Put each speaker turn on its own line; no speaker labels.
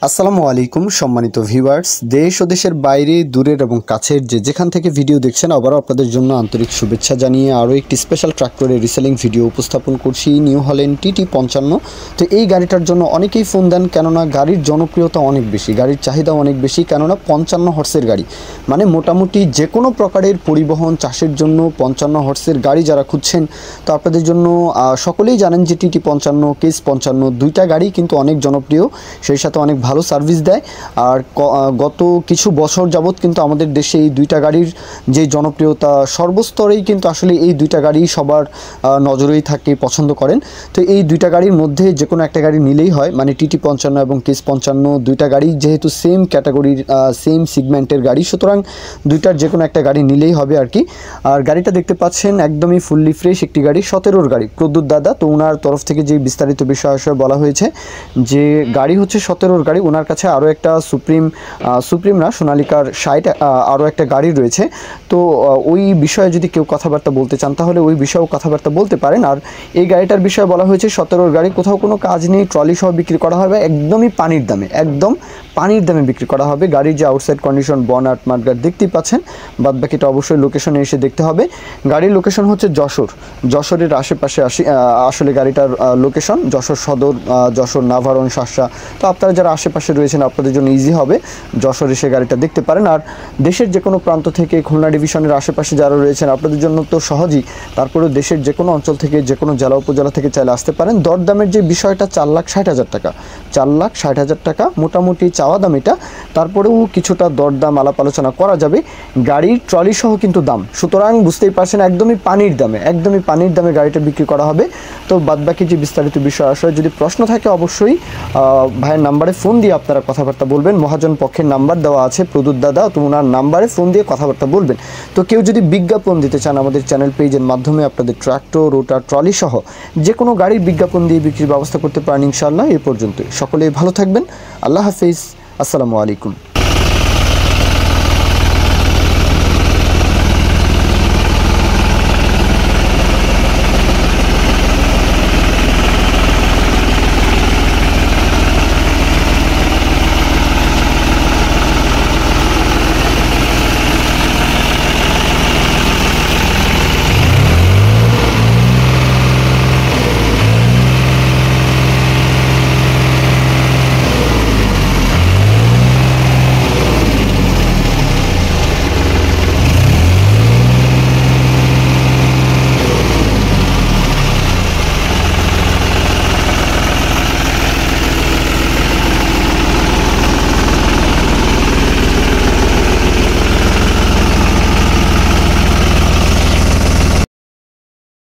আসসালামু আলাইকুম সম্মানিত ভিউয়ার্স, দেশ ও দেশের বাইরে দূরের এবং কাছের যেখান থেকে ভিডিও দেখছেন আবারও আপনাদের জন্য আন্তরিক শুভেচ্ছা জানিয়ে আরও একটি স্পেশাল ট্রাক্টরের রিসেলিং ভিডিও উপস্থাপন করছি। New Holland TT55। তো এই গাড়িটার জন্য অনেকেই ফোন দেন, কেননা গাড়ির জনপ্রিয়তা অনেক বেশি, গাড়ির চাহিদা অনেক বেশি, কেননা 55 হর্সের গাড়ি, মানে মোটামুটি যে কোনো প্রকারের পরিবহন চাষের জন্য 55 হর্সের গাড়ি যারা খুঁজছেন, তো আপনাদের জন্য সকলেই জানেন যে TT55 কেস 55 দুইটা গাড়ি কিন্তু অনেক জনপ্রিয়, সেই সাথে অনেক ভালো সার্ভিস দেয়। আর গত কিছু বছর যাবত কিন্তু আমাদের দেশে এই দুইটা গাড়ির যে জনপ্রিয়তা সর্বস্তরেই কিন্তু আসলে এই দুইটা গাড়ি সবার নজরেই থাকে, পছন্দ করেন। তো এই দুইটা গাড়ির মধ্যে যে কোনো একটা গাড়ি নিলেই হয়, মানে TT55 এবং কেস 55 দুইটা গাড়ি যেহেতু সেম ক্যাটাগরির সেম সিগমেন্টের গাড়ি, সুতরাং দুইটার যে কোনো একটা গাড়ি নিলেই হবে আর কি। আর গাড়িটা দেখতে পাচ্ছেন একদমই ফুললি ফ্রেশ একটি গাড়ি, 17-র গাড়ি, প্রদ্যুৎ দাদা। তো ওনার তরফ থেকে যে বিস্তারিত বিষয় বলা হয়েছে যে গাড়ি হচ্ছে 17-র গাড়ি, ওনার কাছে আরও একটা সুপ্রিম না সোনালিকার 60 আরও একটা গাড়ি রয়েছে। তো ওই বিষয়ে যদি কেউ কথাবার্তা বলতে চান তাহলে ওই বিষয়েও কথাবার্তা বলতে পারেন। আর এই গাড়িটার বিষয়ে বলা হয়েছে 17-র গাড়ি, কোথাও কোনো কাজ নেই, ট্রলি সহ বিক্রি করা হবে, একদমই পানির দামে, একদম পানির দামে বিক্রি করা হবে। গাড়ির যে আউটসাইড কন্ডিশন, বনাট মাঠগাট দেখতেই পাচ্ছেন, বাদ বাকিটা অবশ্যই লোকেশনে এসে দেখতে হবে। গাড়ির লোকেশন হচ্ছে যশোরের আশেপাশে আসলে গাড়িটার লোকেশন যশোর সদর, যশোর, নাভারণ, শাসা। তো আপনারা যারা আশেপাশে রয়েছেন আপনাদের জন্য ইজি হবে, যশোর এসে গাড়িটা দেখতে পারেন। আর দেশের যে কোনো প্রান্ত থেকে, খুলনা ডিভিশনের আশেপাশে যারা রয়েছেন আপনাদের জন্য তো সহজই, তারপরেও দেশের যে কোনো অঞ্চল থেকে, যে কোনো জেলা উপজেলা থেকে চাইলে আসতে পারেন। দরদামের যে বিষয়টা 4,60,000 টাকা, 4,60,000 টাকা মোটামুটি চাওয়া দাম এটা, তারপরেও কিছুটা দরদাম আলাপ আলোচনা করা যাবে। গাড়ির ট্রলি সহ কিন্তু দাম, সুতরাং বুঝতেই পারছেন একদমই পানির দামে গাড়িটা বিক্রি করা হবে। তো বাদবাকি যে বিস্তারিত বিষয় আসলে যদি প্রশ্ন থাকে অবশ্যই ভাইয়ের নাম্বারে ফোন দিয়ে আপনারা কথাবার্তা বলবেন। মহাজন পক্ষের নাম্বার দেওয়া আছে প্রদ্যুৎ দাদা, তো ওনার নাম্বারে ফোন দিয়ে কথাবার্তা বলবেন। তো কেউ যদি বিজ্ঞাপন দিতে চান আমাদের চ্যানেল পেজের মাধ্যমে আপনাদের ট্রাক্টর, রোটার, ট্রলি সহ যে কোনো গাড়ির বিজ্ঞাপন দিয়ে বিক্রির ব্যবস্থা করতে পারেন ইনশাআল্লাহ। এ পর্যন্তই, সকলেই ভালো থাকবেন, আল্লাহ হাফিজ, আসসালামু আলাইকুম।